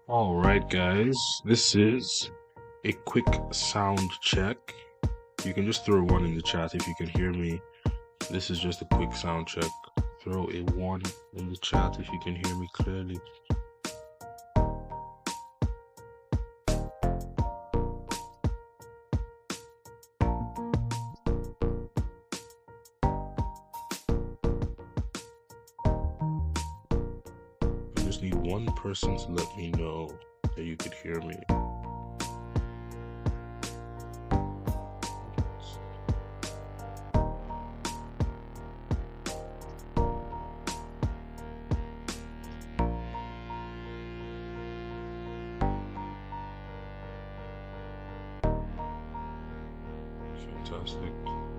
All right, guys, this is a quick sound check. You can just throw one in the chat if you can hear me. This is just a quick sound check. Throw a one in the chat if you can hear me clearly. I just need one person to let me know that you could hear me. Fantastic.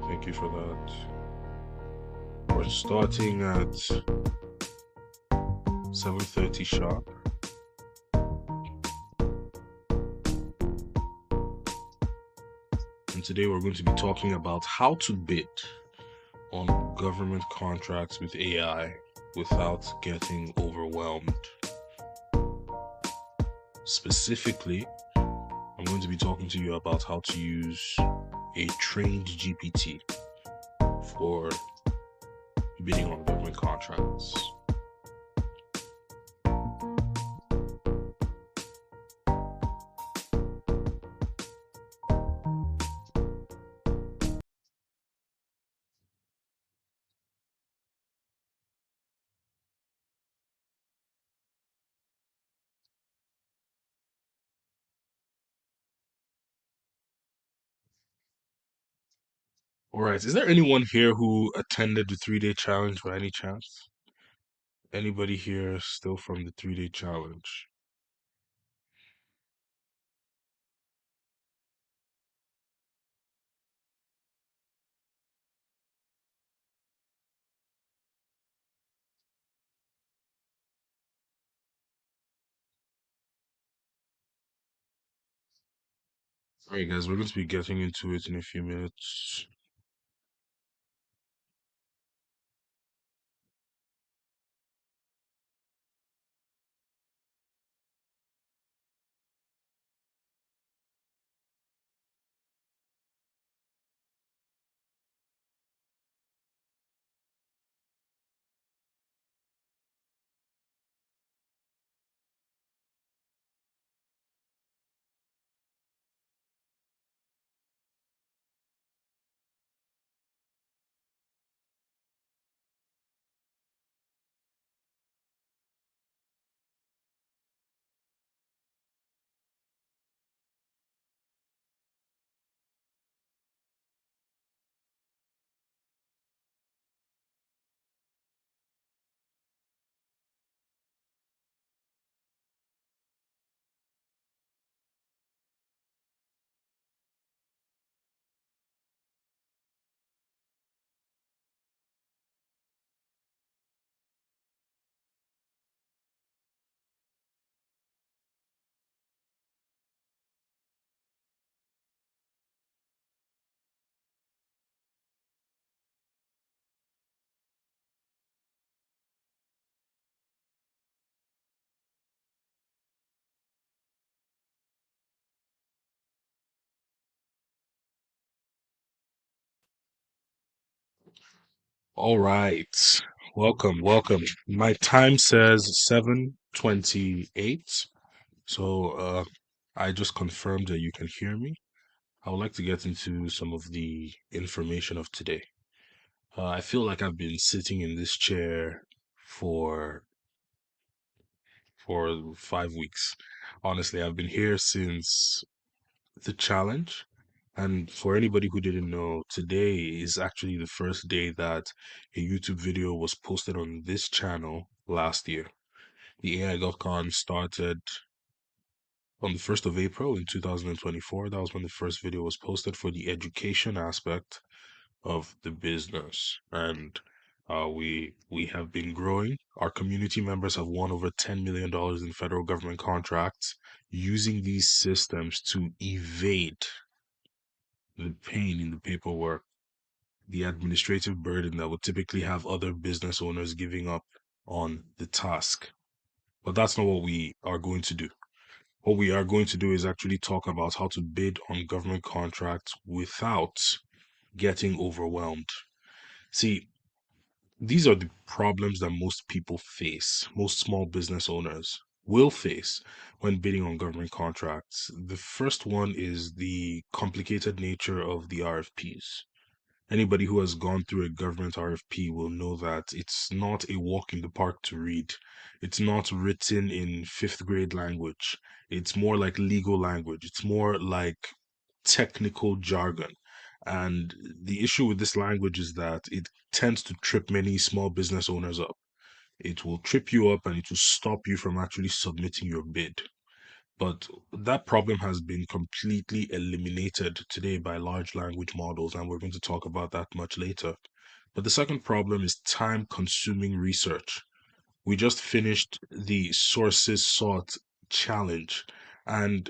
Thank you for that. We're starting at 7:30 sharp. And today we're going to be talking about how to bid on government contracts with AI without getting overwhelmed. Specifically, I'm going to be talking to you about how to use a trained GPT for bidding on government contracts. All right, is there anyone here who attended the 3-day challenge by any chance? Anybody here still from the 3-day challenge? All right, guys, we're going to be getting into it in a few minutes. All right. Welcome. My time says 7:28. So I just confirmed that you can hear me. I would like to get into some of the information of today. I feel like I've been sitting in this chair for 5 weeks. Honestly, I've been here since the challenge. And for anybody who didn't know, today is actually the first day that a YouTube video was posted on this channel last year. The AI GovCon started on the 1st of April in 2024. That was when the first video was posted for the education aspect of the business. And we have been growing. Our community members have won over $10 million in federal government contracts using these systems to evade the pain in the paperwork, the administrative burden that would typically have other business owners giving up on the task. But that's not what we are going to do. What we are going to do is actually talk about how to bid on government contracts without getting overwhelmed. See, these are the problems that most people face, most small business owners will face when bidding on government contracts. The first one is the complicated nature of the RFPs. Anybody who has gone through a government RFP will know that it's not a walk in the park to read. It's not written in fifth grade language. It's more like legal language. It's more like technical jargon. And the issue with this language is that it tends to trip many small business owners up. It will trip you up and it will stop you from actually submitting your bid. But that problem has been completely eliminated today by large language models, and we're going to talk about that much later. But the second problem is time consuming research. We just finished the sources sought challenge, and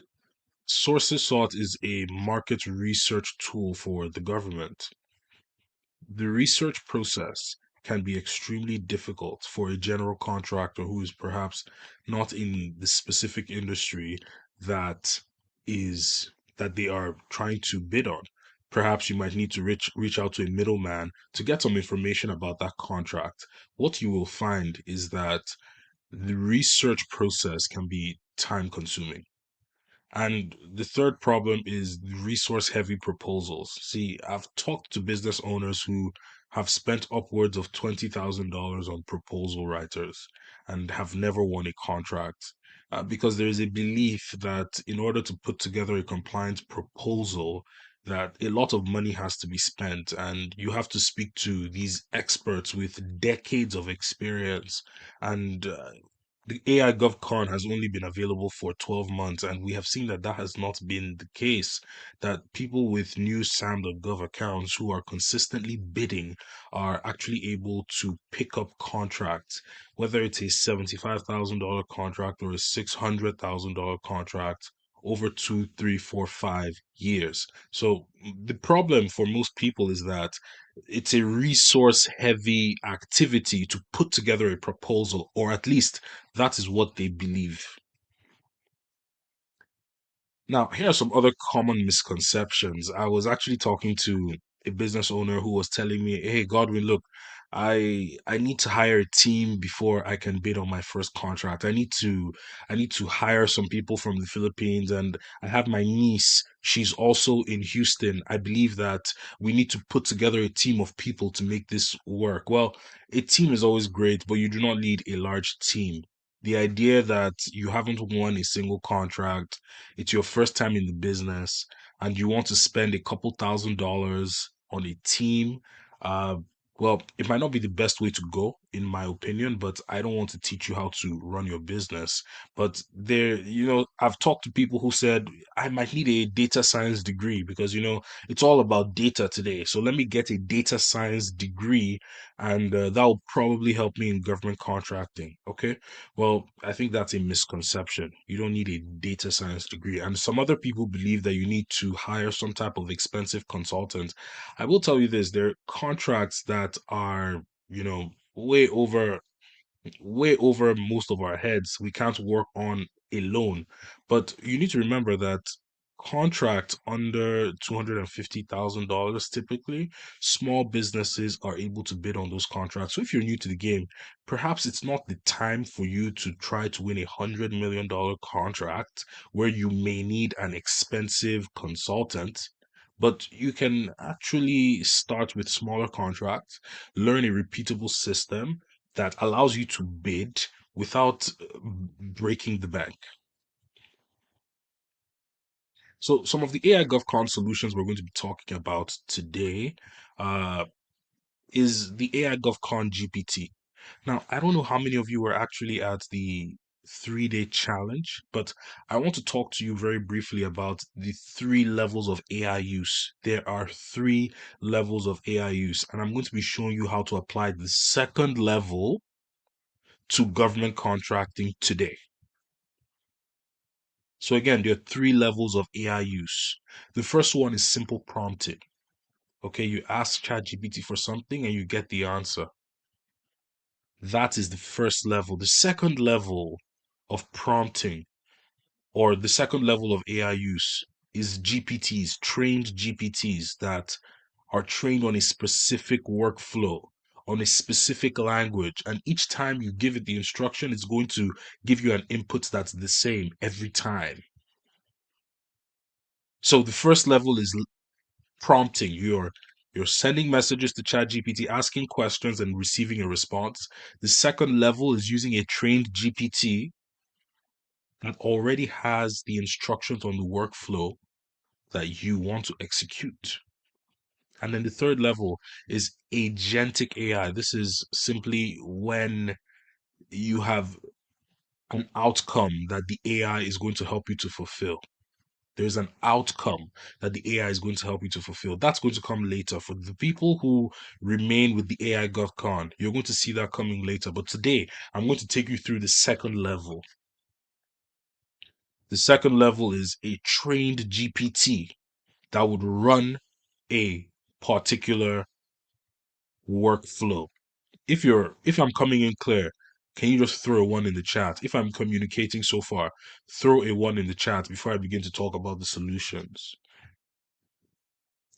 sources sought is a market research tool for the government. The research process can be extremely difficult for a general contractor who is perhaps not in the specific industry that is that they are trying to bid on. Perhaps you might need to reach out to a middleman to get some information about that contract. What you will find is that the research process can be time consuming. And the third problem is resource heavy proposals. See, I've talked to business owners who have spent upwards of $20,000 on proposal writers and have never won a contract because there is a belief that in order to put together a compliant proposal, that a lot of money has to be spent and you have to speak to these experts with decades of experience and the AI GovCon has only been available for 12 months, and we have seen that that has not been the case. That people with new SAM.gov accounts who are consistently bidding are actually able to pick up contracts, whether it's a $75,000 contract or a $600,000 contract over 2, 3, 4, 5 years. So the problem for most people is that it's a resource heavy activity to put together a proposal, or at least that is what they believe. Now, here are some other common misconceptions. I was actually talking to a business owner who was telling me, "Hey, Godwin, look, I need to hire a team before I can bid on my first contract. I need to hire some people from the Philippines, and I have my niece. She's also in Houston. I believe that we need to put together a team of people to make this work." Well, a team is always great, but you do not need a large team. The idea that you haven't won a single contract, it's your first time in the business, and you want to spend a couple $1,000s on a team, uh, well, it might not be the best way to go, in my opinion, but I don't want to teach you how to run your business. But I've talked to people who said, I might need a data science degree because, it's all about data today. So let me get a data science degree, and that will probably help me in government contracting. Okay. Well, I think that's a misconception. You don't need a data science degree. And some other people believe that you need to hire some type of expensive consultant. I will tell you this, there are contracts that are, way over most of our heads. We can't work on alone. But you need to remember that contracts under $250,000 typically, small businesses are able to bid on those contracts. So if you're new to the game, perhaps it's not the time for you to try to win $100 million contract where you may need an expensive consultant. But you can actually start with smaller contracts, learn a repeatable system, that allows you to bid without breaking the bank. So some of the AI GovCon solutions we're going to be talking about today uh, is the AI GovCon GPT. Now, I don't know how many of you were actually at the 3-day challenge, but I want to talk to you very briefly about the three levels of AI use. There are three levels of AI use, and I'm going to be showing you how to apply the second level to government contracting today. So again, there are three levels of AI use. The first one is simple prompting. Okay, you ask ChatGPT for something and you get the answer. That is the first level. The second level of prompting or the second level of AI use is GPTs, trained GPTs that are trained on a specific workflow, on a specific language. And each time you give it the instruction, it's going to give you an input that's the same every time. So the first level is prompting. You're sending messages to ChatGPT, asking questions and receiving a response. The second level is using a trained GPT that already has the instructions on the workflow that you want to execute. And then the third level is agentic AI. This is simply when you have an outcome that the AI is going to help you to fulfill. There's an outcome that the AI is going to help you to fulfill. That's going to come later. For the people who remain with the AI GovCon, you're going to see that coming later. But today, I'm going to take you through the second level. The second level is a trained GPT that would run a particular workflow. If I'm coming in clear, can you just throw a one in the chat? If I'm communicating so far, throw a one in the chat before I begin to talk about the solutions.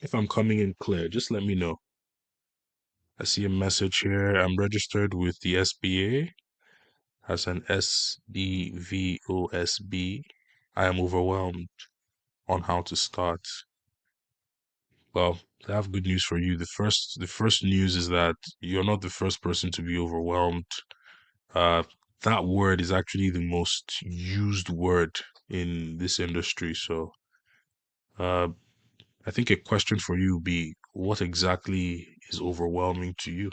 If I'm coming in clear, just let me know. I see a message here. I'm registered with the SBA as an SDVOSB. I am overwhelmed on how to start. Well, I have good news for you. The first news is that you're not the first person to be overwhelmed. Uh, that word is actually the most used word in this industry. So, uh, I think a question for you would be, what exactly is overwhelming to you?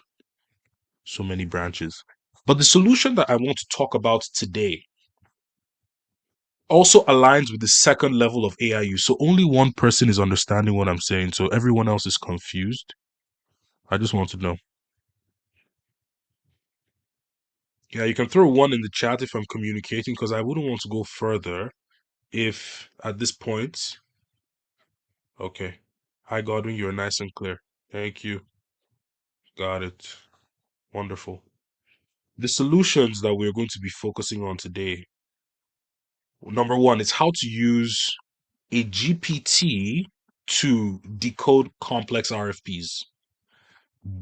So many branches. But the solution that I want to talk about today also aligns with the second level of AI use. So only one person is understanding what I'm saying. So everyone else is confused. I just want to know. Yeah, you can throw one in the chat if I'm communicating, because I wouldn't want to go further if at this point. Okay. Hi, Godwin. You're nice and clear. Thank you. Got it. Wonderful. The solutions that we're going to be focusing on today. Number one is how to use a GPT to decode complex RFPs,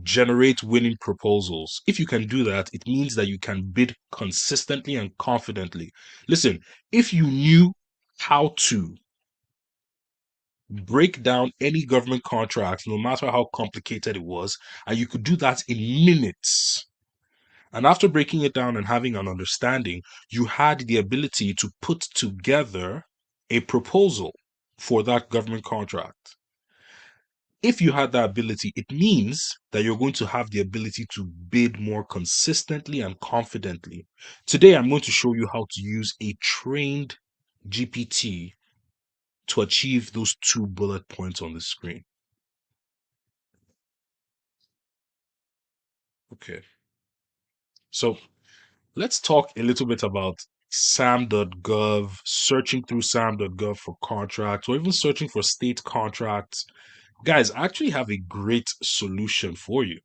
generate winning proposals. If you can do that, it means that you can bid consistently and confidently. Listen, if you knew how to break down any government contract, no matter how complicated it was, and you could do that in minutes. And after breaking it down and having an understanding, you had the ability to put together a proposal for that government contract. If you had that ability, it means that you're going to have the ability to bid more consistently and confidently. Today, I'm going to show you how to use a trained GPT to achieve those 2 bullet points on the screen. Okay. So let's talk a little bit about sam.gov, searching through sam.gov for contracts, or even searching for state contracts. Guys, I actually have a great solution for you.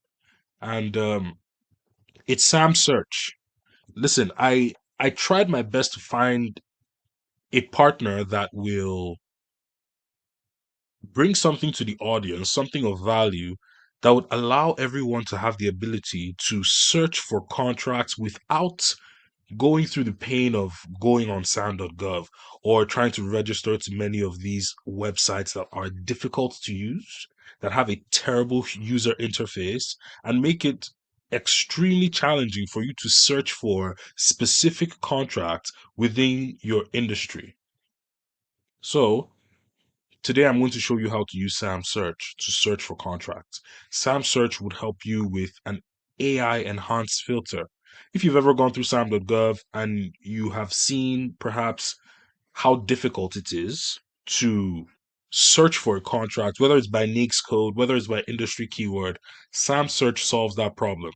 And it's Sam Search. Listen, I tried my best to find a partner that will bring something to the audience, something of value that would allow everyone to have the ability to search for contracts without going through the pain of going on sam.gov or trying to register to many of these websites that are difficult to use, that have a terrible user interface, and make it extremely challenging for you to search for specific contracts within your industry. So, today I'm going to show you how to use Sam Search to search for contracts. Sam Search would help you with an AI enhanced filter. If you've ever gone through sam.gov and you have seen perhaps how difficult it is to search for a contract, whether it's by NAICS code, whether it's by industry keyword, Sam Search solves that problem.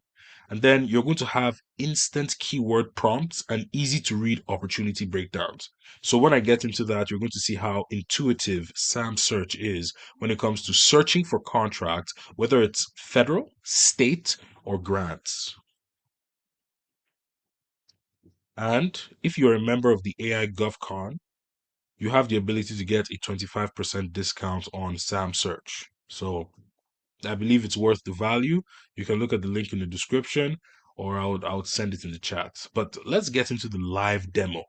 And then you're going to have instant keyword prompts and easy to read opportunity breakdowns. So when I get into that, you're going to see how intuitive Sam Search is when it comes to searching for contracts, whether it's federal, state, or grants. And if you're a member of the AI GovCon, you have the ability to get a 25% discount on Sam Search. So I believe it's worth the value. You can look at the link in the description, or I would send it in the chat. But let's get into the live demo.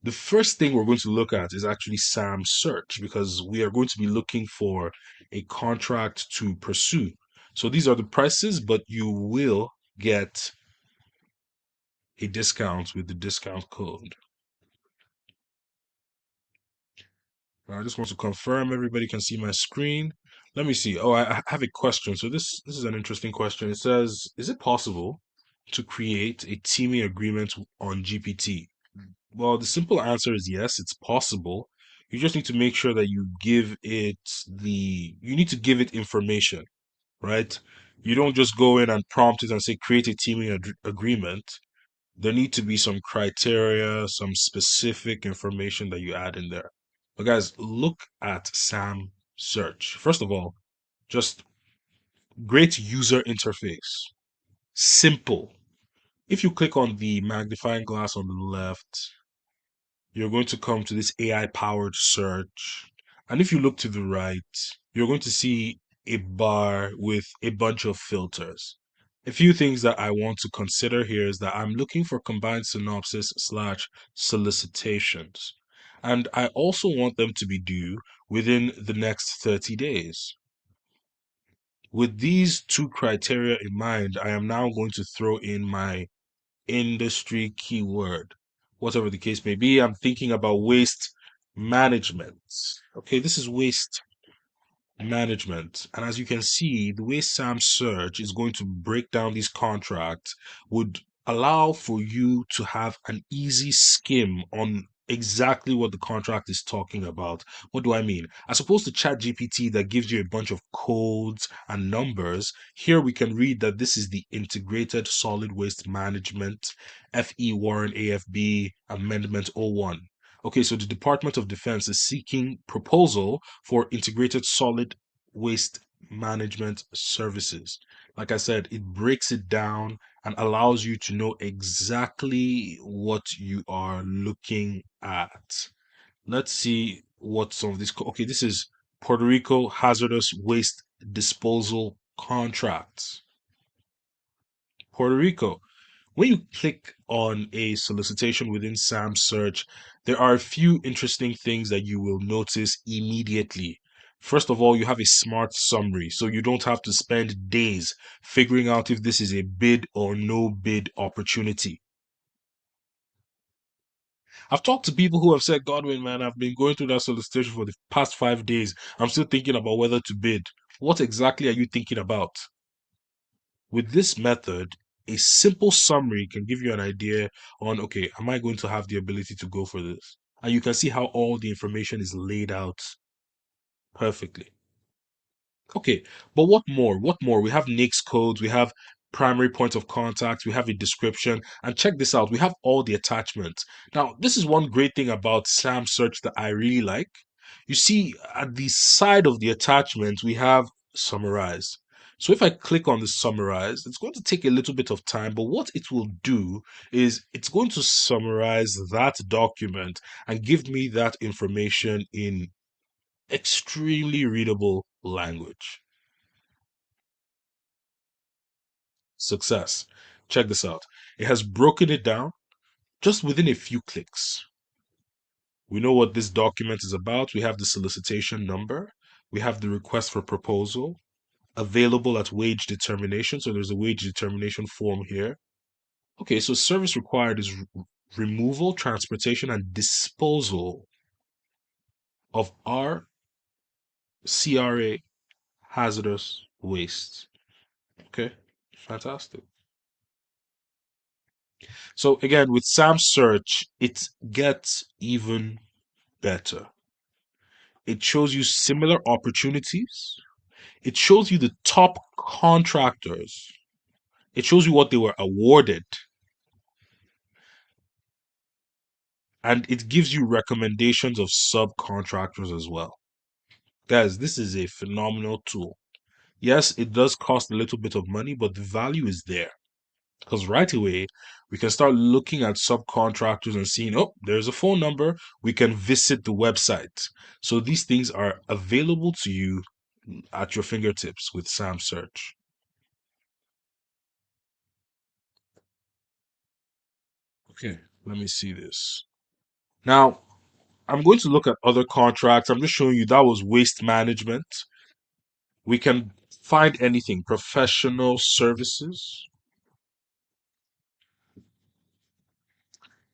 The first thing we're going to look at is actually Sam Search, because we are going to be looking for a contract to pursue. So these are the prices, but you will get a discount with the discount code. I just want to confirm everybody can see my screen. Let me see. Oh, I have a question. So this is an interesting question. It says, is it possible to create a teaming agreement on GPT? Well, the simple answer is yes, it's possible. You just need to make sure that you need to give it information, right? You don't just go in and prompt it and say create a teaming agreement. There need to be some criteria, some specific information that you add in there. But guys, look at Sam Search. First of all, just great user interface. Simple. If you click on the magnifying glass on the left, you're going to come to this AI powered search. And if you look to the right, you're going to see a bar with a bunch of filters. A few things that I want to consider here is that I'm looking for combined synopsis slash solicitations. And I also want them to be due within the next 30 days. With these two criteria in mind, I am now going to throw in my industry keyword. Whatever the case may be, I'm thinking about waste management. Okay, this is waste management. And as you can see, the way Sam Search is going to break down these contracts would allow for you to have an easy skim on exactly what the contract is talking about. What do I mean? As opposed to ChatGPT that gives you a bunch of codes and numbers, here we can read that this is the Integrated Solid Waste Management FE Warren AFB Amendment 01. Okay, so the Department of Defense is seeking proposal for integrated solid waste management services. Like I said, it breaks it down and allows you to know exactly what you are looking at. Let's see what some of these. Okay, this is Puerto Rico hazardous waste disposal contracts. Puerto Rico. When you click on a solicitation within SAM search, there are a few interesting things that you will notice immediately. First of all, you have a smart summary, so you don't have to spend days figuring out if this is a bid or no bid opportunity. I've talked to people who have said, Godwin, man, I've been going through that solicitation for the past 5 days. I'm still thinking about whether to bid. What exactly are you thinking about? With this method, a simple summary can give you an idea on, okay, am I going to have the ability to go for this? And you can see how all the information is laid out perfectly. Okay, but what more? What more? We have NAICS codes, we have primary point of contact, we have a description, and check this out. We have all the attachments. Now, this is one great thing about SAM search that I really like. You see, at the side of the attachment, we have summarize. So if I click on the summarize, it's going to take a little bit of time, but what it will do is it's going to summarize that document and give me that information in extremely readable language. Success. Check this out. It has broken it down just within a few clicks. We know what this document is about. We have the solicitation number. We have the request for proposal available at wage determination. So there's a wage determination form here. Okay, so service required is removal, transportation, and disposal of our CRA hazardous waste. Okay, fantastic. So again, with SAM search, it gets even better. It shows you similar opportunities. It shows you the top contractors. It shows you what they were awarded. And it gives you recommendations of subcontractors as well. Guys, this is a phenomenal tool. Yes, it does cost a little bit of money, but the value is there. Because right away, we can start looking at subcontractors and seeing, oh, there's a phone number. We can visit the website. So these things are available to you at your fingertips with Sam Search. Okay, let me see this. Now, I'm going to look at other contracts. I'm just showing you that was waste management. We can find anything, professional services.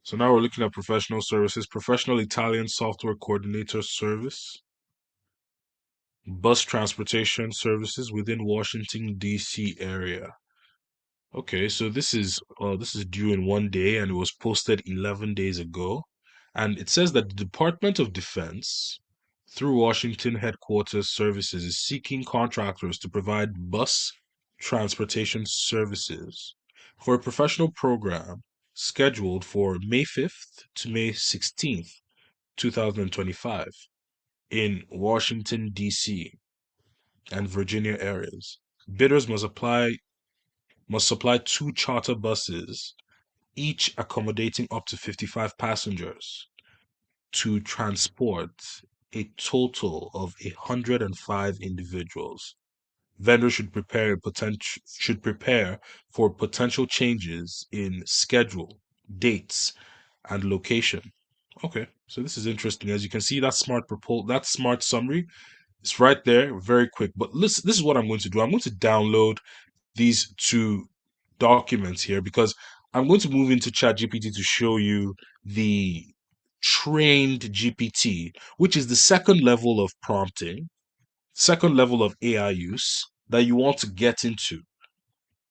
So now we're looking at professional services, professional Italian software coordinator service, bus transportation services within Washington D.C. area. Okay, so this is due in 1 day and it was posted 11 days ago. And it says that the Department of Defense, through Washington Headquarters Services, is seeking contractors to provide bus transportation services for a professional program scheduled for May 5th to May 16th, 2025 in Washington, D.C. and Virginia areas. Bidders must supply two charter buses, each accommodating up to 55 passengers, to transport a total of 105 individuals. Vendors should prepare for potential changes in schedule, dates, and location. Okay, so this is interesting. As you can see, that smart summary is right there, very quick. But listen, this is what I'm going to do. I'm going to download these two documents here because I'm going to move into ChatGPT to show you the trained GPT, which is the second level of prompting, second level of AI use that you want to get into.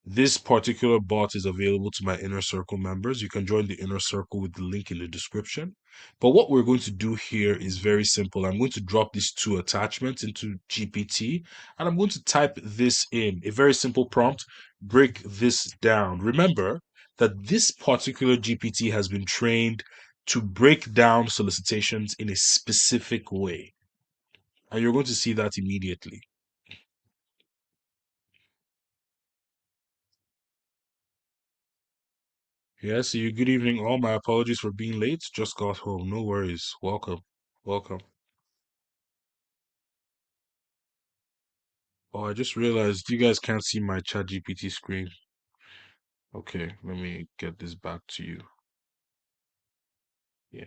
This particular bot is available to my inner circle members. You can join the inner circle with the link in the description. But what we're going to do here is very simple. I'm going to drop these two attachments into GPT and I'm going to type this in a very simple prompt, break this down. Remember that this particular GPT has been trained to break down solicitations in a specific way. And you're going to see that immediately. Yeah, see you. Good evening, all. My apologies for being late. Just got home. No worries. Welcome. Welcome. Oh, I just realized you guys can't see my chat GPT screen. Okay, let me get this back to you. Yeah.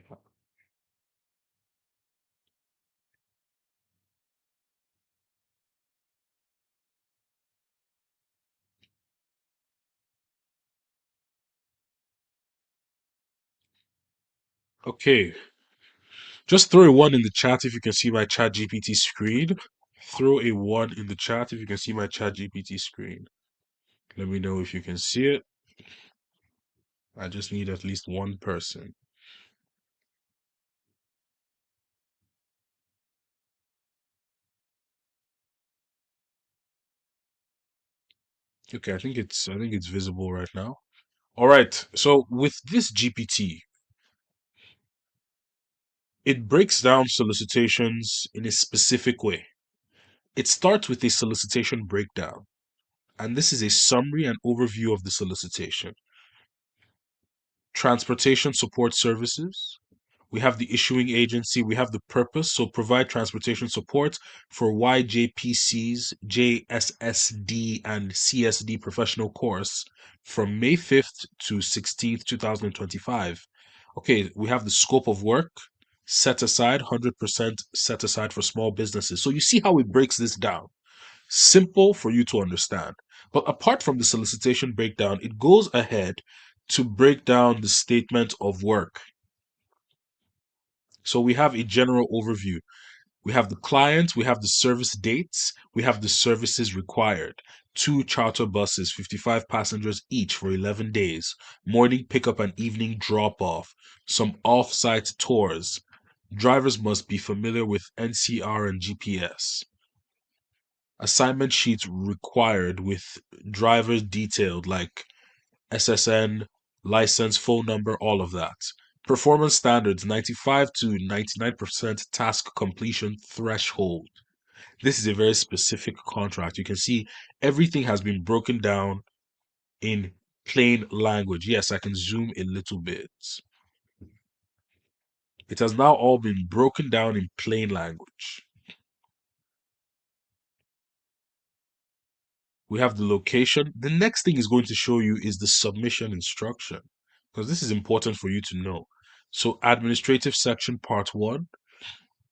Okay. Just throw a one in the chat if you can see my chat GPT screen. Throw a one in the chat if you can see my chat GPT screen. Let me know if you can see it. I just need at least one person. Okay, I think it's visible right now. All right. So with this GPT, it breaks down solicitations in a specific way. It starts with a solicitation breakdown, and this is a summary and overview of the solicitation. Transportation support services. We have the issuing agency, we have the purpose, so provide transportation support for YJPC's JSSD and CSD professional course from May 5th to 16th, 2025. Okay, we have the scope of work set aside, 100% set aside for small businesses. So you see how it breaks this down. Simple for you to understand. But apart from the solicitation breakdown, it goes ahead to break down the statement of work. So we have a general overview. We have the client, we have the service dates, we have the services required. Two charter buses, 55 passengers each for 11 days, morning pickup and evening drop off, some off site tours. Drivers must be familiar with NCR and GPS. Assignment sheets required with drivers detailed like SSN, license, phone number, all of that. Performance standards 95 to 99% task completion threshold. This is a very specific contract. You can see everything has been broken down in plain language. Yes, I can zoom a little bit. It has now all been broken down in plain language. We have the location. The next thing is going to show you is the submission instruction, because this is important for you to know. So, administrative section part one,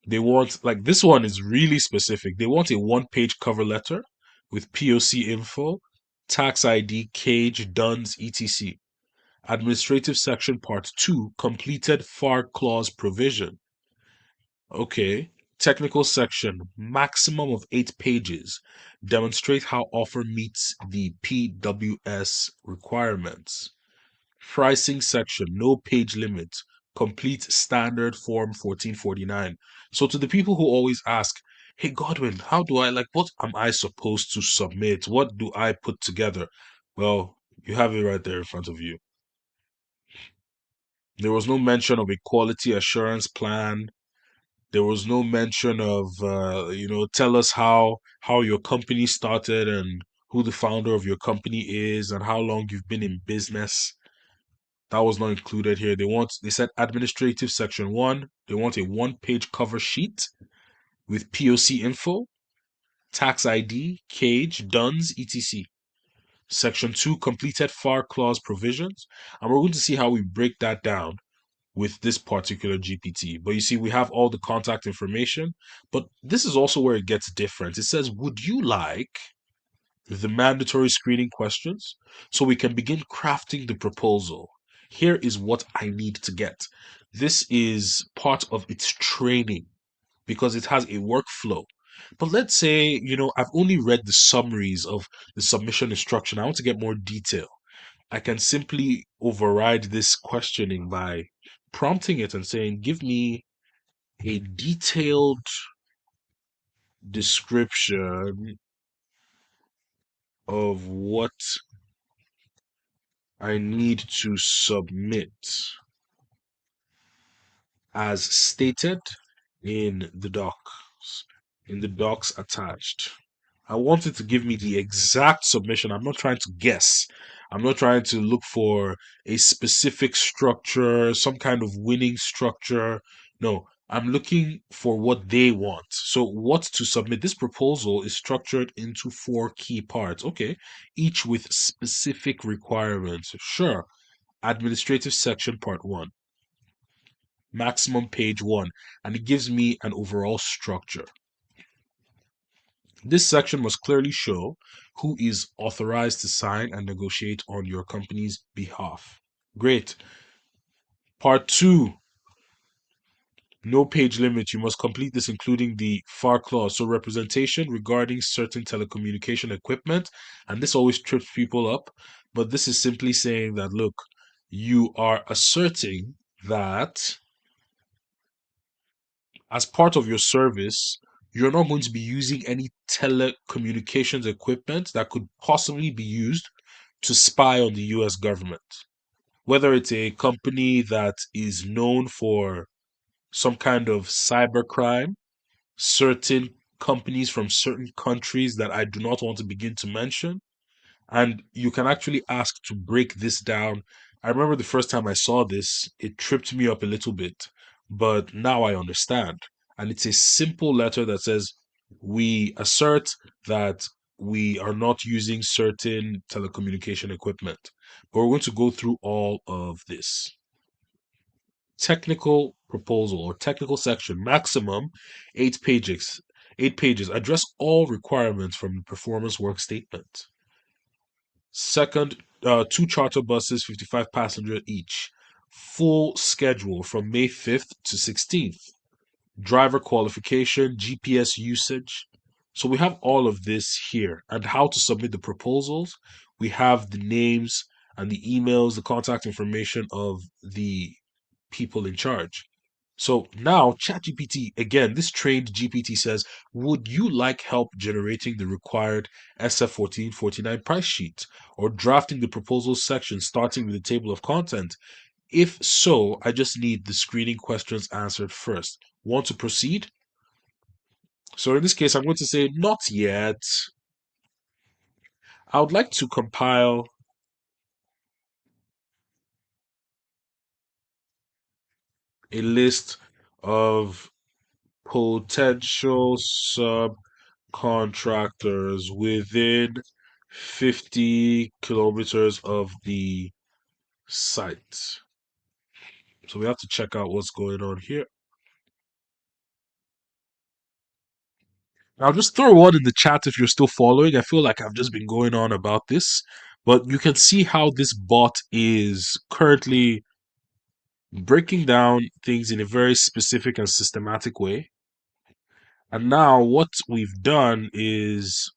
they want, like, this one is really specific. They want a one-page cover letter with POC info, tax ID, cage, duns, etc. Administrative section part two, completed FAR clause provision. Okay. Technical section, maximum of 8 pages. Demonstrate how offer meets the PWS requirements. Pricing section, no page limit. Complete standard form 1449. So to the people who always ask, hey Godwin, how do I, like, what am I supposed to submit? What do I put together? Well, you have it right there in front of you. There was no mention of a quality assurance plan. There was no mention of, tell us how your company started and who the founder of your company is and how long you've been in business. That was not included here. They said administrative section one. They want a one-page cover sheet with POC info, tax ID, cage, duns, etc. Section two, completed FAR clause provisions. And we're going to see how we break that down with this particular GPT. But you see, we have all the contact information, but this is also where it gets different. It says, would you like the mandatory screening questions so we can begin crafting the proposal? Here is what I need to get. This is part of its training because it has a workflow. But let's say, I've only read the summaries of the submission instruction. I want to get more detail. I can simply override this questioning by prompting it and saying, give me a detailed description of what I need to submit as stated in the docs, attached. I want it to give me the exact submission. I'm not trying to guess. I'm not trying to look for a specific structure, some kind of winning structure. No, I'm looking for what they want. So, what to submit? This proposal is structured into 4 key parts. Okay, each with specific requirements. Sure. Administrative section part one, maximum page one, and it gives me an overall structure. This section must clearly show who is authorized to sign and negotiate on your company's behalf. Great. Part two, no page limit. You must complete this, including the FAR clause. So, representation regarding certain telecommunication equipment. And this always trips people up. But this is simply saying that, look, you are asserting that as part of your service, you're not going to be using any telecommunications equipment that could possibly be used to spy on the US government. Whether it's a company that is known for some kind of cybercrime, certain companies from certain countries that I do not want to begin to mention, and you can actually ask to break this down. I remember the first time I saw this, it tripped me up a little bit, but now I understand. And it's a simple letter that says, we assert that we are not using certain telecommunication equipment. But we're going to go through all of this. Technical proposal or technical section, maximum 8 pages. 8 pages. Address all requirements from the performance work statement. Second, 2 charter buses, 55 passenger each. Full schedule from May 5th to 16th. Driver qualification, GPS usage. So we have all of this here. And how to submit the proposals. We have the names and the emails, the contact information of the people in charge. So now ChatGPT, again, this trained GPT says, would you like help generating the required SF1449 price sheet or drafting the proposal section starting with the table of content? If so, I just need the screening questions answered first. Want to proceed? So in this case, I'm going to say not yet. I would like to compile a list of potential subcontractors within 50 kilometers of the site. So we have to check out what's going on here. I'll just throw one in the chat if you're still following. I feel like I've just been going on about this, but you can see how this bot is currently breaking down things in a very specific and systematic way. And now what we've done is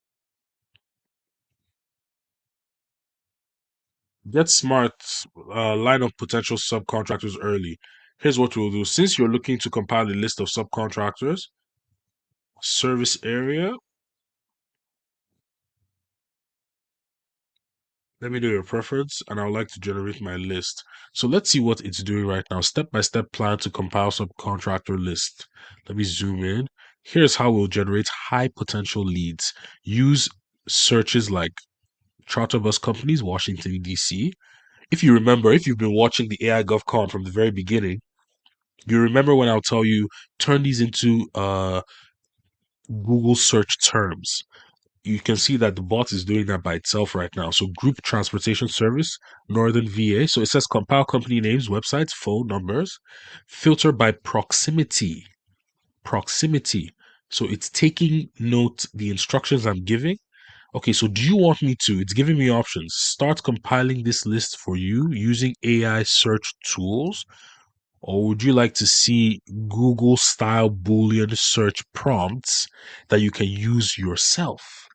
get smart, line up potential subcontractors early. Here's what we'll do. Since you're looking to compile a list of subcontractors, service area, let me do your preference, and I would like to generate my list. So let's see what it's doing right now. Step-by-step plan to compile subcontractor list. Let me zoom in. Here's how we'll generate high potential leads. Use searches like charter bus companies, Washington, D.C. If you remember, if you've been watching the AI GovCon from the very beginning, you remember when I'll tell you, turn these into Google search terms. You can see that the bot is doing that by itself right now. So group transportation service, Northern VA. So it says compile company names, websites, phone numbers, filter by proximity. Proximity. So it's taking note the instructions I'm giving. Okay, so do you want me to? It's giving me options. Start compiling this list for you using AI search tools, or would you like to see Google style Boolean search prompts that you can use yourself?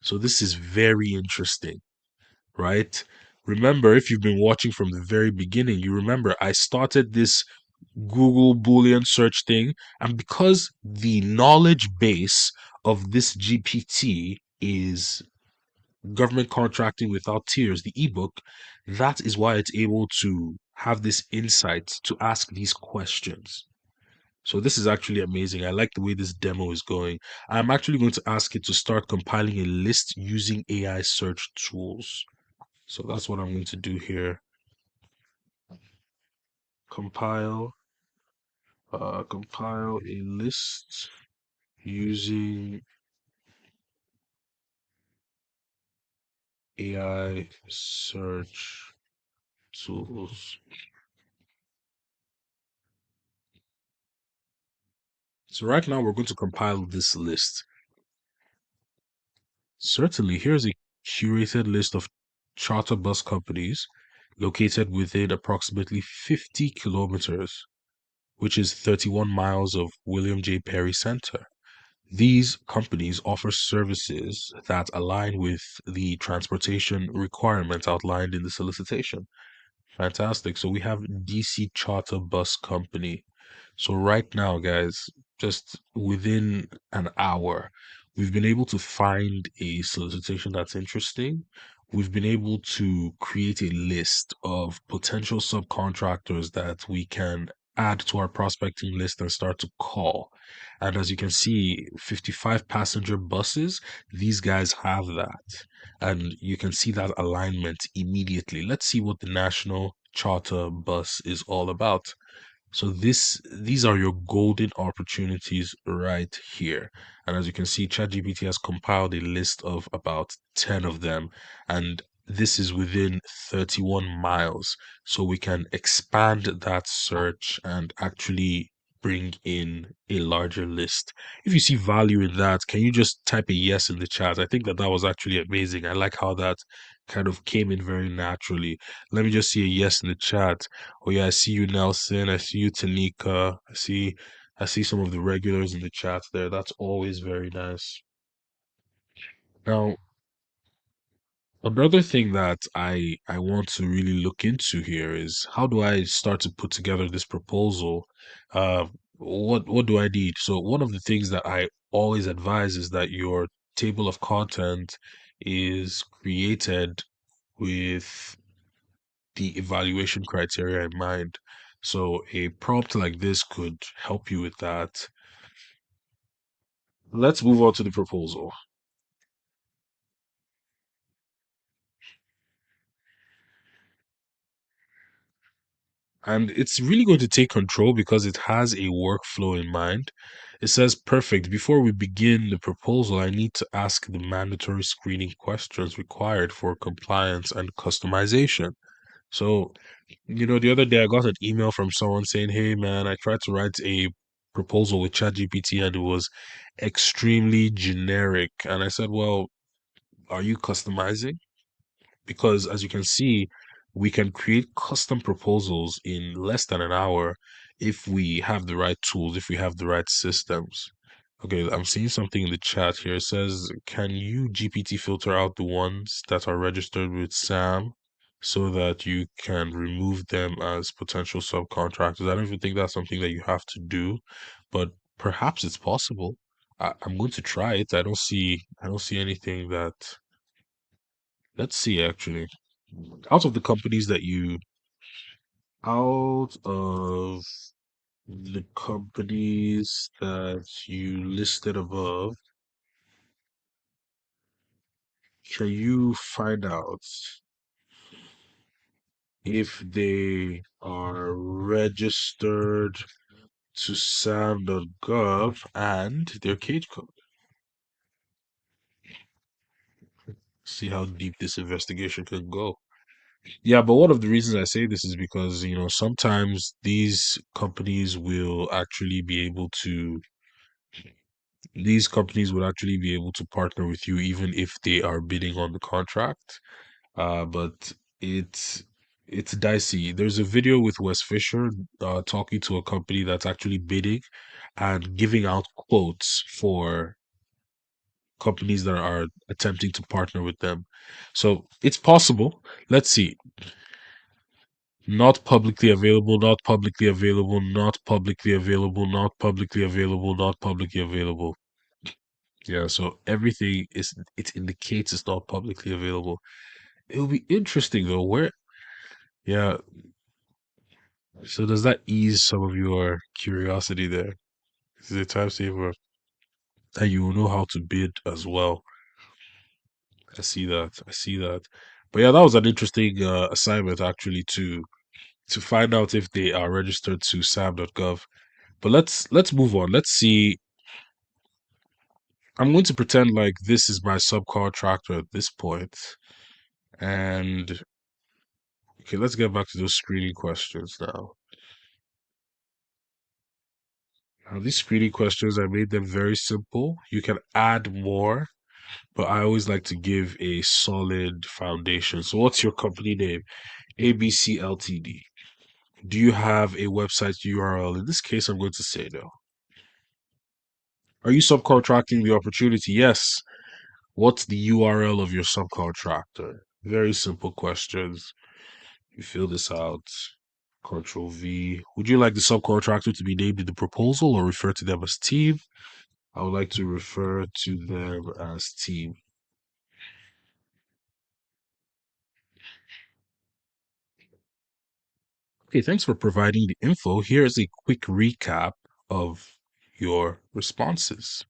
So this is very interesting, right? Remember, if you've been watching from the very beginning, you remember I started this Google Boolean search thing, and because the knowledge base of this GPT is Government Contracting Without Tears, the ebook, that is why it's able to have this insight to ask these questions. So this is actually amazing. I like the way this demo is going. I'm actually going to ask it to start compiling a list using AI search tools. So that's what I'm going to do here. Compile, compile a list using AI search tools. So right now we're going to compile this list. Certainly, here's a curated list of charter bus companies located within approximately 50 kilometers, which is 31 miles of William J. Perry Center. These companies offer services that align with the transportation requirements outlined in the solicitation. Fantastic. So we have DC Charter Bus Company. So right now, guys, just within an hour, we've been able to find a solicitation that's interesting. We've been able to create a list of potential subcontractors that we can add to our prospecting list and start to call. And as you can see, 55 passenger buses, these guys have that. And you can see that alignment immediately. Let's see what the National Charter Bus is all about. So these are your golden opportunities right here. And as you can see, ChatGPT has compiled a list of about 10 of them, and this is within 31 miles. So we can expand that search and actually bring in a larger list. If you see value in that, can you just type a yes in the chat? I think that that was actually amazing. I like how that kind of came in very naturally. Let me just see a yes in the chat. Oh yeah, I see you, Nelson. I see you, Tanika. I see some of the regulars in the chat there. That's always very nice. Now, another thing that I want to really look into here is how do I start to put together this proposal? What do I need? So one of the things that I always advise is that your table of content is created with the evaluation criteria in mind. So a prompt like this could help you with that. Let's move on to the proposal. And it's really going to take control because it has a workflow in mind. It says, perfect. Before we begin the proposal, I need to ask the mandatory screening questions required for compliance and customization. So, the other day I got an email from someone saying, hey, man, I tried to write a proposal with ChatGPT and it was extremely generic. And I said, well, are you customizing? Because as you can see, we can create custom proposals in less than an hour if we have the right tools, if we have the right systems. Okay, I'm seeing something in the chat here. It says, can you GPT filter out the ones that are registered with SAM so that you can remove them as potential subcontractors? I don't even think that's something that you have to do, but perhaps it's possible. I'm going to try it. I don't see anything that. Let's see, actually. Out of the companies that you, out of the companies that you listed above, can you find out if they are registered to sam.gov and their cage code? See how deep this investigation can go. Yeah, but one of the reasons I say this is because, sometimes these companies will actually be able to these companies would actually be able to partner with you even if they are bidding on the contract. But it's it's dicey. There's a video with Wes Fisher talking to a company that's actually bidding and giving out quotes for companies that are attempting to partner with them. So it's possible. Let's see. Not publicly available, not publicly available, not publicly available, not publicly available, not publicly available. Yeah, so everything it indicates it's not publicly available. It'll be interesting though, yeah, so does that ease some of your curiosity there? This is a time saver, and you will know how to bid as well. I see that. I see that. But yeah, that was an interesting assignment actually to find out if they are registered to sam.gov. But let's move on. Let's see. I'm going to pretend like this is my subcontractor at this point, and okay, let's get back to those screening questions now. Now, these screening questions, I made them very simple. You can add more, but I always like to give a solid foundation. So, what's your company name? ABC Ltd. Do you have a website URL? In this case, I'm going to say no. Are you subcontracting the opportunity? Yes. What's the URL of your subcontractor? Very simple questions. You fill this out. Control V. Would you like the subcontractor to be named in the proposal or refer to them as team? I would like to refer to them as team. Okay, thanks for providing the info. Here's a quick recap of your responses.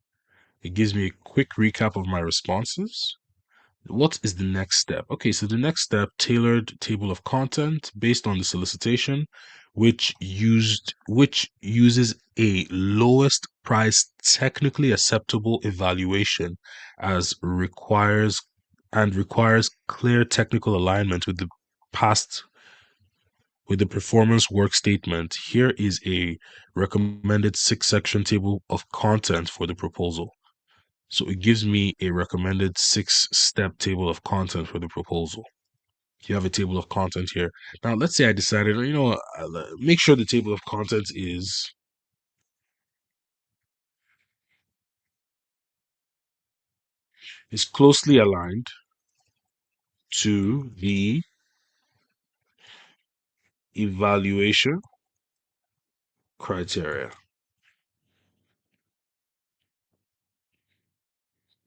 It gives me a quick recap of my responses. What is the next step? Okay, so the next step, tailored table of content based on the solicitation, which uses a lowest price technically acceptable evaluation as requires clear technical alignment past with the performance work statement. Here is a recommended 6-section table of content for the proposal. So it gives me a recommended 6-step table of content for the proposal. You have a table of content here. Now, let's say I decided, make sure the table of content is closely aligned to the evaluation criteria.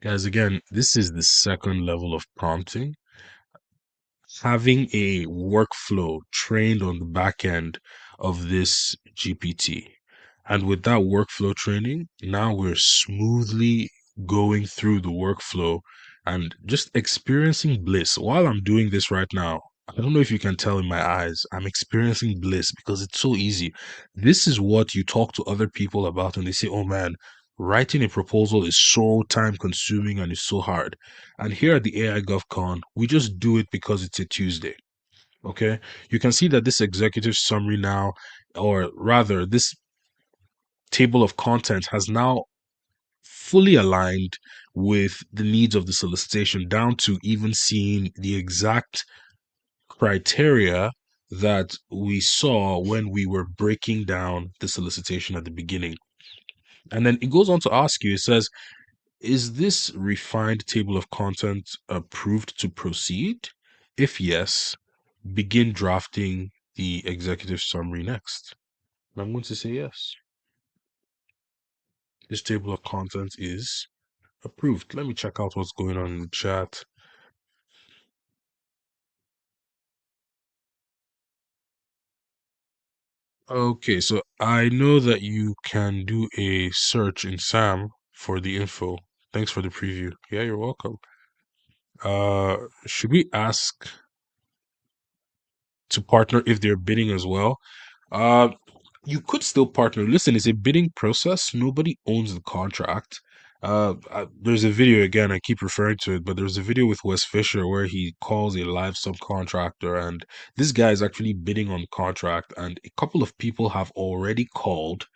Guys, again, this is the second level of prompting. Having a workflow trained on the back end of this GPT. And with that workflow training, now we're smoothly going through the workflow and just experiencing bliss. While I'm doing this right now, I don't know if you can tell in my eyes. I'm experiencing bliss because it's so easy. This is what you talk to other people about, and they say, oh man, writing a proposal is so time consuming and it's so hard. And here at the AI GovCon, we just do it because it's a Tuesday. Okay. You can see that this executive summary now, or rather, this table of content has now fully aligned with the needs of the solicitation, down to even seeing the exact criteria that we saw when we were breaking down the solicitation at the beginning. And then it goes on to ask you, it says, is this refined table of content approved to proceed? If yes, begin drafting the executive summary next. And I'm going to say yes. This table of contents is approved. Let me check out what's going on in the chat. Okay, so I know that you can do a search in SAM for the info. Thanks for the preview. Yeah, you're welcome. Should we ask to partner if they're bidding as well? Uh, you could still partner. Listen, it's a bidding process. Nobody owns the contract. There's a video again. I keep referring to it, but there's a video with Wes Fisher where he calls a live subcontractor, and this guy is actually bidding on the contract. And a couple of people have already called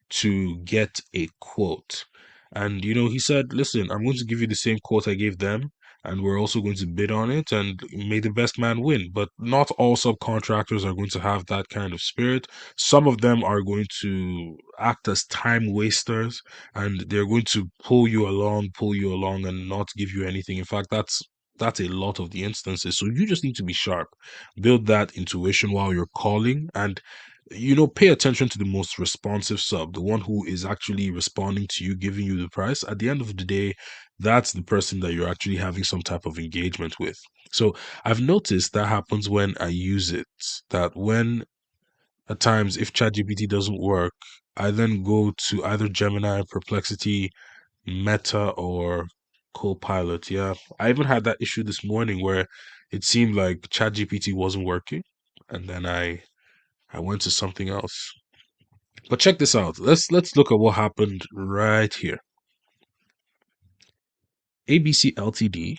to get a quote. And he said, listen, I'm going to give you the same quote I gave them, and we're also going to bid on it, and may the best man win. But not all subcontractors are going to have that kind of spirit. Some of them are going to act as time wasters, and they're going to pull you along, and not give you anything. In fact, that's a lot of the instances. So you just need to be sharp, build that intuition while you're calling, and pay attention to the most responsive sub, the one who is actually responding to you, giving you the price. At the end of the day, that's the person that you're actually having some type of engagement with. So I've noticed that happens when I use it, that when at times, if ChatGPT doesn't work, I then go to either Gemini, Perplexity, Meta, or Copilot. Yeah, I even had that issue this morning where it seemed like ChatGPT wasn't working, and then I went to something else. But check this out. Let's look at what happened right here. ABC Ltd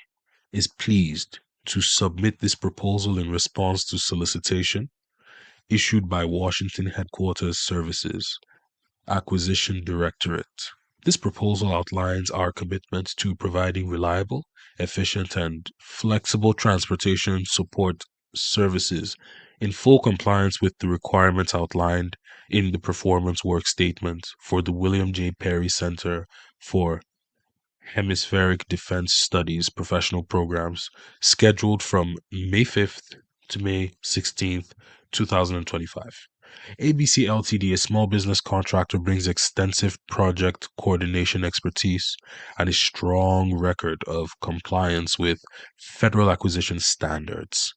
is pleased to submit this proposal in response to solicitation issued by Washington Headquarters Services Acquisition Directorate. This proposal outlines our commitment to providing reliable, efficient, and flexible transportation support services in full compliance with the requirements outlined in the performance work statement for the William J. Perry Center for Hemispheric Defense Studies professional programs, scheduled from May 5th to May 16th, 2025. ABC Ltd, a small business contractor, brings extensive project coordination expertise and a strong record of compliance with federal acquisition standards.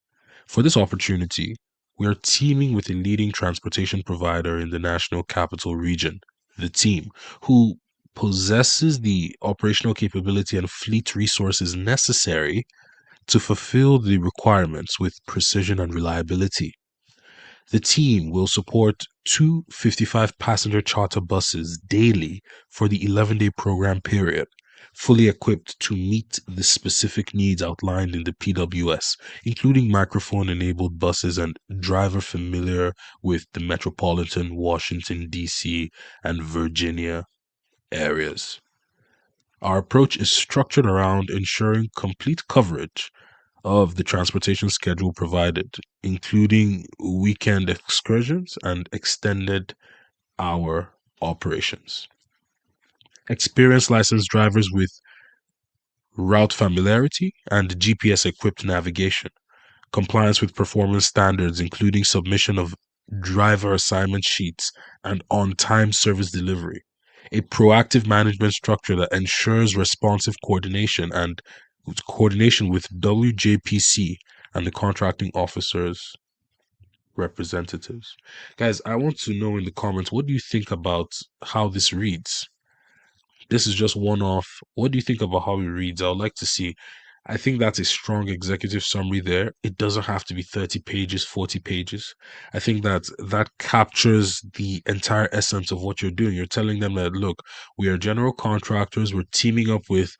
For this opportunity, we are teaming with a leading transportation provider in the National Capital Region, the team, who possesses the operational capability and fleet resources necessary to fulfill the requirements with precision and reliability. The team will support two 55-passenger charter buses daily for the 11-day program period, fully equipped to meet the specific needs outlined in the PWS, including microphone-enabled buses and driver familiar with the metropolitan Washington, D.C., and Virginia areas. Our approach is structured around ensuring complete coverage of the transportation schedule provided, including weekend excursions and extended hour operations. Experienced licensed drivers with route familiarity and GPS equipped navigation, compliance with performance standards, including submission of driver assignment sheets and on time service delivery, a proactive management structure that ensures responsive coordination with WJPC and the contracting officers representatives. Guys, I want to know in the comments, what do you think about how this reads? This is just one off. What do you think about how it reads? I would like to see. I think that's a strong executive summary there. It doesn't have to be 30 pages, 40 pages. I think that that captures the entire essence of what you're doing. You're telling them that, look, we are general contractors. We're teaming up with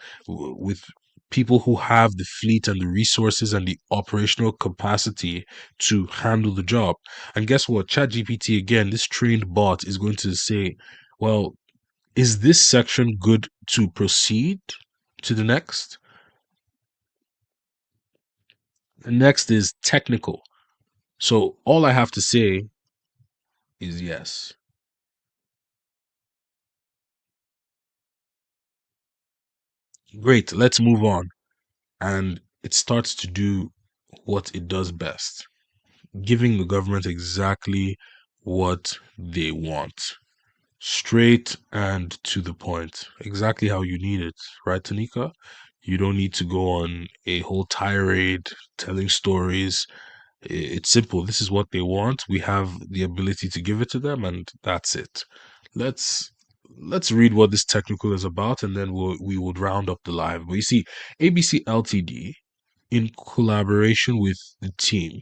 people who have the fleet and the resources and the operational capacity to handle the job. And guess what? ChatGPT, again, this trained bot is going to say, well, is this section good to proceed to the next? The next is technical. So all I have to say is yes. Great, let's move on. And it starts to do what it does best, giving the government exactly what they want. Straight and to the point. Exactly how you need it, right, Tanika? You don't need to go on a whole tirade telling stories. It's simple. This is what they want. We have the ability to give it to them, and that's it. Let's let's read what this technical is about, and then we would round up the live. But you see, ABC Ltd, in collaboration with the team,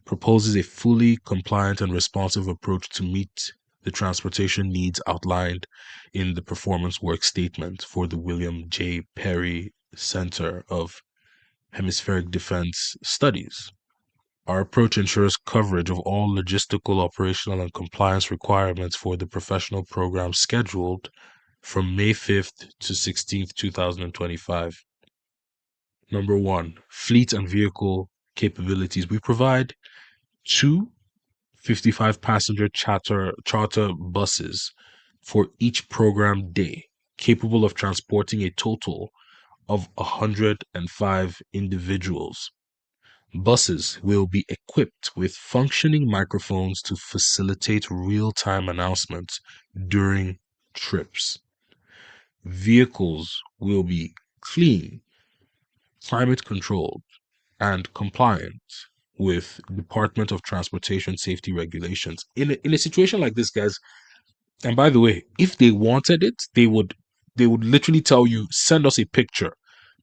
proposes a fully compliant and responsive approach to meet the transportation needs outlined in the performance work statement for the William J. Perry Center of Hemispheric Defense Studies. Our approach ensures coverage of all logistical, operational, and compliance requirements for the professional program scheduled from May 5th to 16th, 2025. Number one, fleet and vehicle capabilities. We provide two 55 passenger charter buses for each program day, capable of transporting a total of 105 individuals. Buses will be equipped with functioning microphones to facilitate real time announcements during trips. Vehicles will be clean, climate controlled, and compliant with Department of Transportation safety regulations. In a situation like this, guys, and by the way, if they wanted it, they would literally tell you, send us a picture.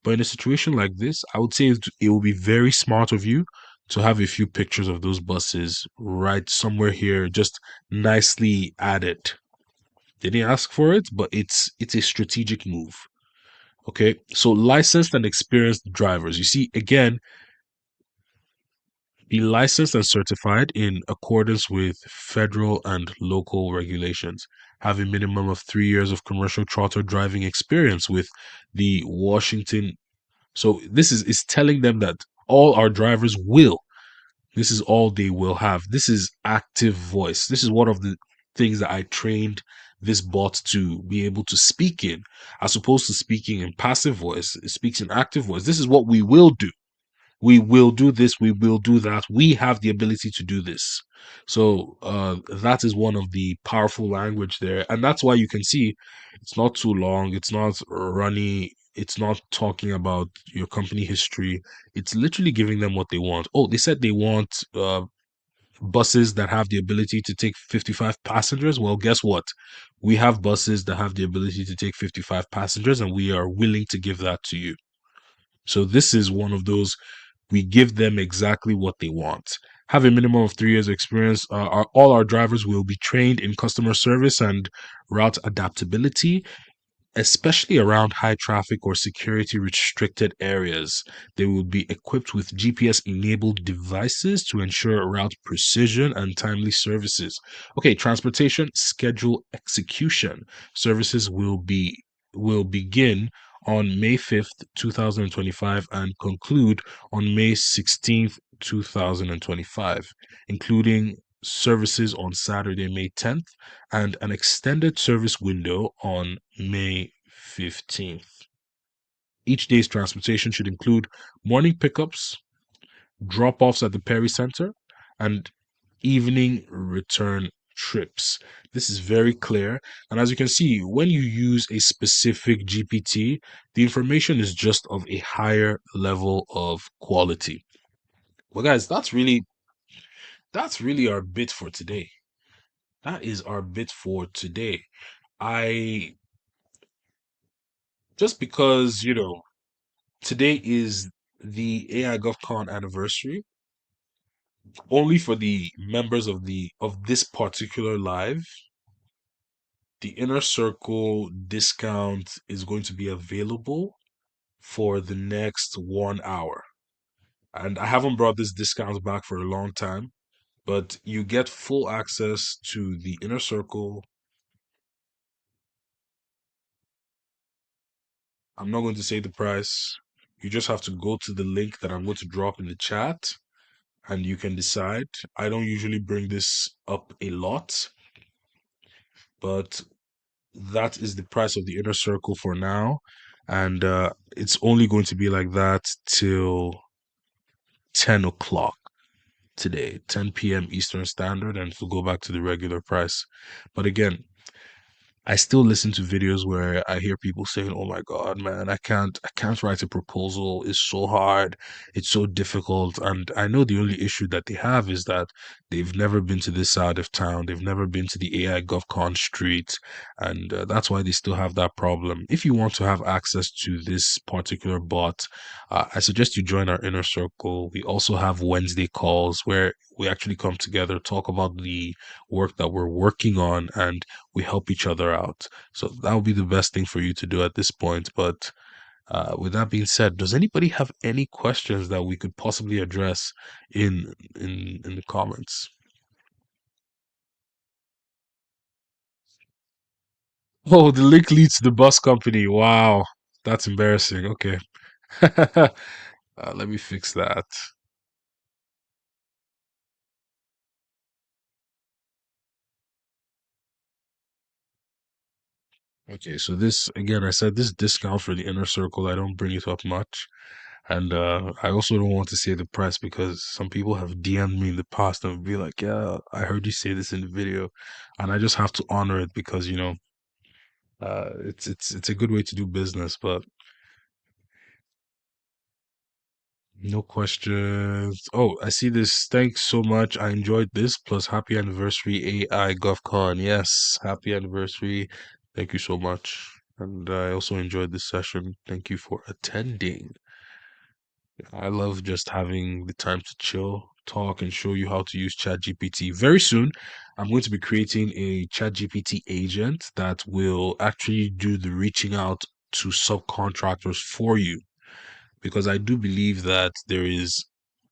But in a situation like this, I would say it will be very smart of you to have a few pictures of those buses right somewhere here, just nicely added. They didn't ask for it, but it's a strategic move. Okay, so licensed and experienced drivers. You see, again, be licensed and certified in accordance with federal and local regulations. Have a minimum of 3 years of commercial charter driving experience with the Washington. So this is telling them that all our drivers will. This is all they will have. This is active voice. This is one of the things that I trained this bot to be able to speak in, as opposed to speaking in passive voice. It speaks in active voice. This is what we will do. We will do this, we will do that. We have the ability to do this. So that is one of the powerful language there, and that's why you can see it's not too long, it's not runny, it's not talking about your company history. It's literally giving them what they want. Oh, they said they want buses that have the ability to take 55 passengers. Well, guess what? We have buses that have the ability to take 55 passengers, and we are willing to give that to you. So this is one of those, we give them exactly what they want. Have a minimum of 3 years experience. All our drivers will be trained in customer service and route adaptability, especially around high traffic or security restricted areas. They will be equipped with GPS enabled devices to ensure route precision and timely services. Okay, transportation schedule execution. Services will begin on May 5th, 2025 and conclude on May 16th, 2025, including services on Saturday, May 10th, and an extended service window on May 15th. Each day's transportation should include morning pickups, drop offs at the Perry Center, and evening return trips. This is very clear. And as you can see, when you use a specific GPT, the information is just of a higher level of quality. Well, guys, that's really our bit for today. That is our bit for today. I just because, Today is the AI GovCon anniversary. Only for the members of this particular live, the inner circle discount is going to be available for the next 1 hour. And I haven't brought this discount back for a long time, but you get full access to the inner circle. I'm not going to say the price. You just have to go to the link that I'm going to drop in the chat and you can decide. I don't usually bring this up a lot, but that is the price of the inner circle for now. And it's only going to be like that till 10 o'clock today, 10 p.m. Eastern Standard, and it'll go back to the regular price. But again, I still listen to videos where I hear people saying, "Oh my God, man, I can't write a proposal. It's so hard. It's so difficult." And I know the only issue that they have is that they've never been to this side of town. They've never been to the AI GovCon street, and that's why they still have that problem. If you want to have access to this particular bot, I suggest you join our inner circle. We also have Wednesday calls where we actually come together, talk about the work that we're working on, and we help each other out. So that would be the best thing for you to do at this point. But with that being said, does anybody have any questions that we could possibly address in the comments? Oh, the link leads to the bus company. Wow, that's embarrassing. Okay, let me fix that. Okay, so this again, I said this discount for the inner circle. I don't bring it up much. And I also don't want to say the price because some people have DM'd me in the past and be like, "Yeah, I heard you say this in the video," and I just have to honor it because it's a good way to do business. But no questions. Oh, I see this. Thanks so much. I enjoyed this. Plus, happy anniversary, AI GovCon. Yes, happy anniversary. Thank you so much. And I also enjoyed this session. Thank you for attending. I love just having the time to chill, talk, and show you how to use ChatGPT. Very soon, I'm going to be creating a ChatGPT agent that will actually do the reaching out to subcontractors for you because I do believe that there is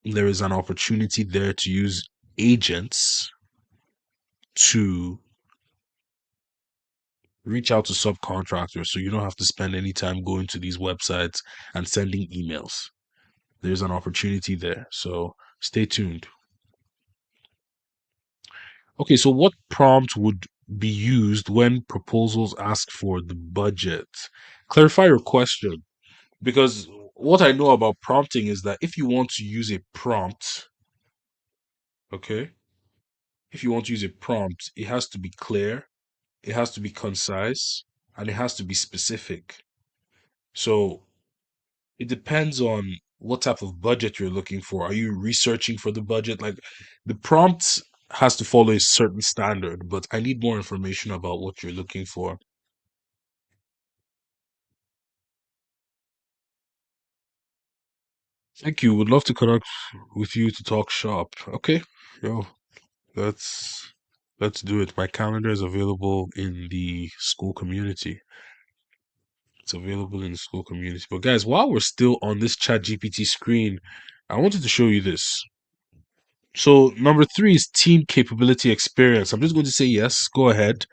an opportunity there to use agents to reach out to subcontractors so you don't have to spend any time going to these websites and sending emails. There's an opportunity there. So stay tuned. Okay, so what prompt would be used when proposals ask for the budget? Clarify your question because what I know about prompting is that if you want to use a prompt, okay, if you want to use a prompt, it has to be clear, it has to be concise, and it has to be specific. So it depends on what type of budget you're looking for. Are you researching for the budget? Like the prompt has to follow a certain standard, but I need more information about what you're looking for. Thank you. Would love to connect with you to talk shop. Okay. Yo, let's let's do it. My calendar is available in the Skool community. It's available in the Skool community. But guys, while we're still on this chat GPT screen, I wanted to show you this. So number three is team capability experience. I'm just going to say yes, go ahead.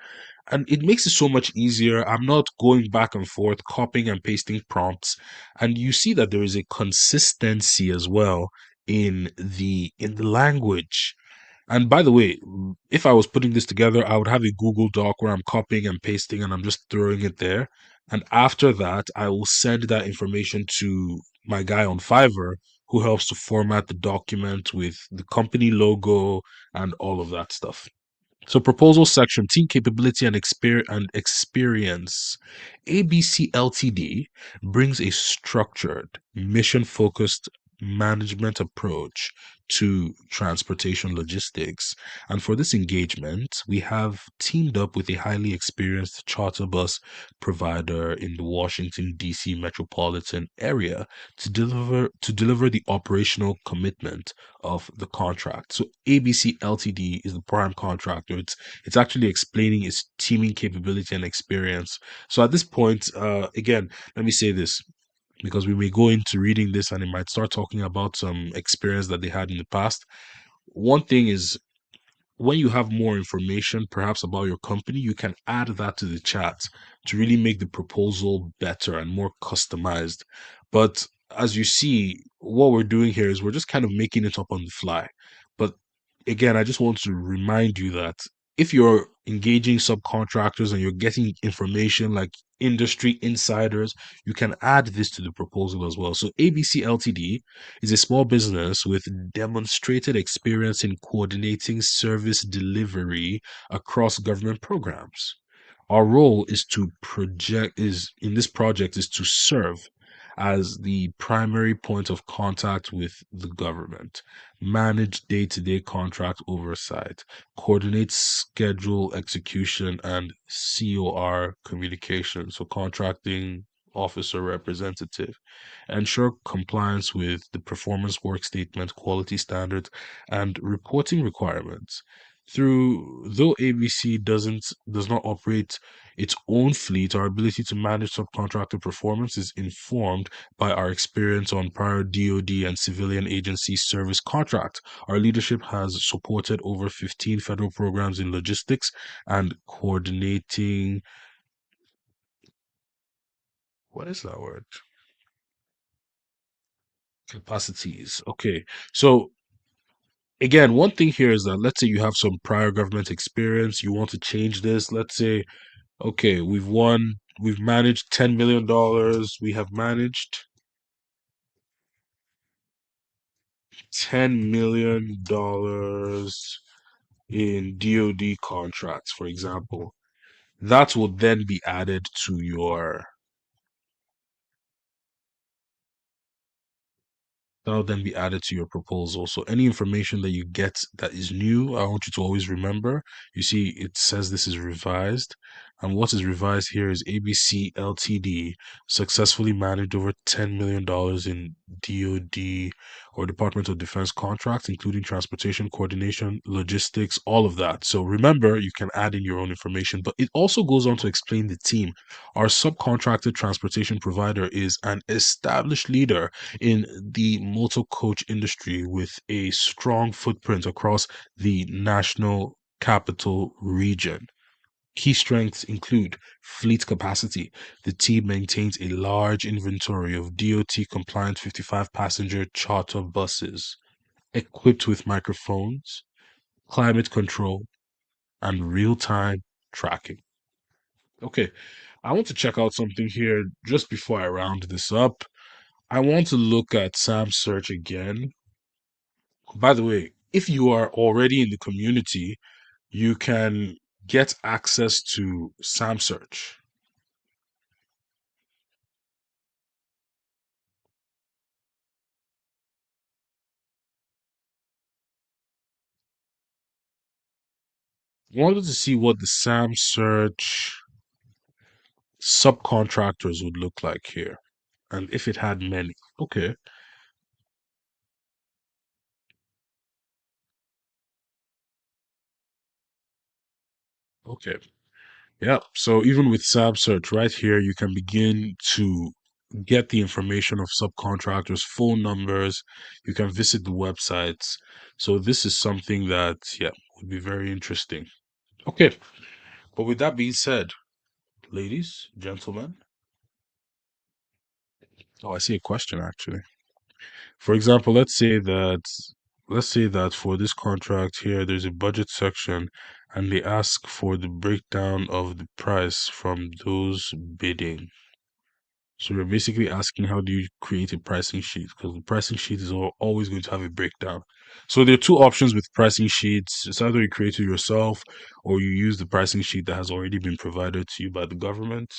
And it makes it so much easier. I'm not going back and forth, copying and pasting prompts. And you see that there is a consistency as well in the language. And by the way, if I was putting this together, I would have a Google Doc where I'm copying and pasting and I'm just throwing it there. And after that, I will send that information to my guy on Fiverr who helps to format the document with the company logo and all of that stuff. So proposal section, team capability and experience. ABC Ltd brings a structured, mission-focused management approach to transportation logistics. And for this engagement, we have teamed up with a highly experienced charter bus provider in the Washington, D.C. metropolitan area to deliver the operational commitment of the contract. So ABC Ltd is the prime contractor. It's actually explaining its teaming capability and experience. So at this point, again, let me say this because we may go into reading this and it might start talking about some experience that they had in the past. One thing is when you have more information, perhaps about your company, you can add that to the chat to really make the proposal better and more customized. But as you see, what we're doing here is we're just kind of making it up on the fly. But again, I just want to remind you that if you're engaging subcontractors and you're getting information like industry insiders, you can add this to the proposal as well. So ABC Ltd is a small business with demonstrated experience in coordinating service delivery across government programs. Our role is to project is in this project is to serve as the primary point of contact with the government, manage day-to-day contract oversight, coordinate schedule execution and COR communication, so contracting officer representative, ensure compliance with the performance work statement, quality standards, and reporting requirements. Though ABC does not operate its own fleet, our ability to manage subcontractor performance is informed by our experience on prior DoD and civilian agency service contract. Our leadership has supported over 15 federal programs in logistics and coordinating. What is that word? Capacities. Okay. So again, one thing here is that let's say you have some prior government experience, you want to change this. Let's say, okay, we've managed $10 million. We have managed $10 million in DoD contracts, for example. That will then be added to your That'll then be added to your proposal. So any information that you get that is new, I want you to always remember. You see, it says this is revised. And what is revised here is ABC Ltd successfully managed over $10 million in DoD or Department of Defense contracts, including transportation, coordination, logistics, all of that. So remember, you can add in your own information, but it also goes on to explain the team. Our subcontracted transportation provider is an established leader in the motor coach industry with a strong footprint across the national capital region. Key strengths include fleet capacity. The team maintains a large inventory of DOT compliant 55 passenger charter buses equipped with microphones, climate control, and real time tracking. Okay, I want to check out something here just before I round this up. I want to look at Sam Search again. By the way, if you are already in the community, you can get access to Sam Search. I wanted to see what the Sam Search subcontractors would look like here, and if it had many. Okay, okay. Yeah, so even with Sam Search right here, you can begin to get the information of subcontractors, phone numbers. You can visit the websites. So this is something that, yeah, would be very interesting. Okay, but with that being said, ladies, gentlemen, oh, I see a question actually. For example, let's say that for this contract here, there's a budget section and they ask for the breakdown of the price from those bidding. So we're basically asking how do you create a pricing sheet? Because the pricing sheet is always going to have a breakdown. So there are two options with pricing sheets. It's either you create it yourself or you use the pricing sheet that has already been provided to you by the government.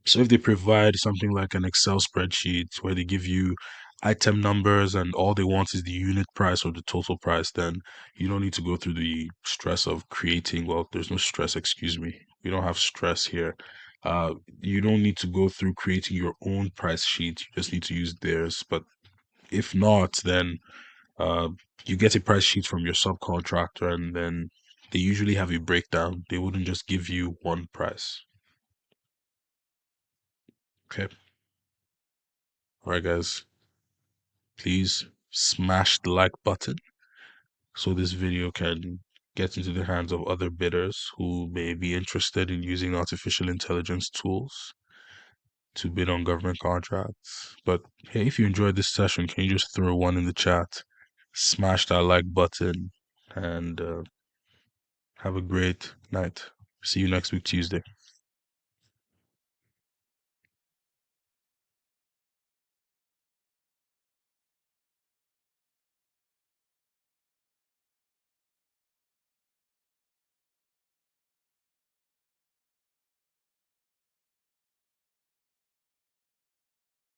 So if they provide something like an Excel spreadsheet where they give you item numbers and all they want is the unit price or the total price, then you don't need to go through the stress of creating. Well, there's no stress, excuse me. We don't have stress here. You don't need to go through creating your own price sheet. You just need to use theirs. But if not, then uh, you get a price sheet from your subcontractor, and then they usually have a breakdown. They wouldn't just give you one price. Okay. All right, guys. Please smash the like button so this video can get into the hands of other bidders who may be interested in using artificial intelligence tools to bid on government contracts. But hey, if you enjoyed this session, can you just throw one in the chat? Smash that like button and have a great night. See you next week, Tuesday.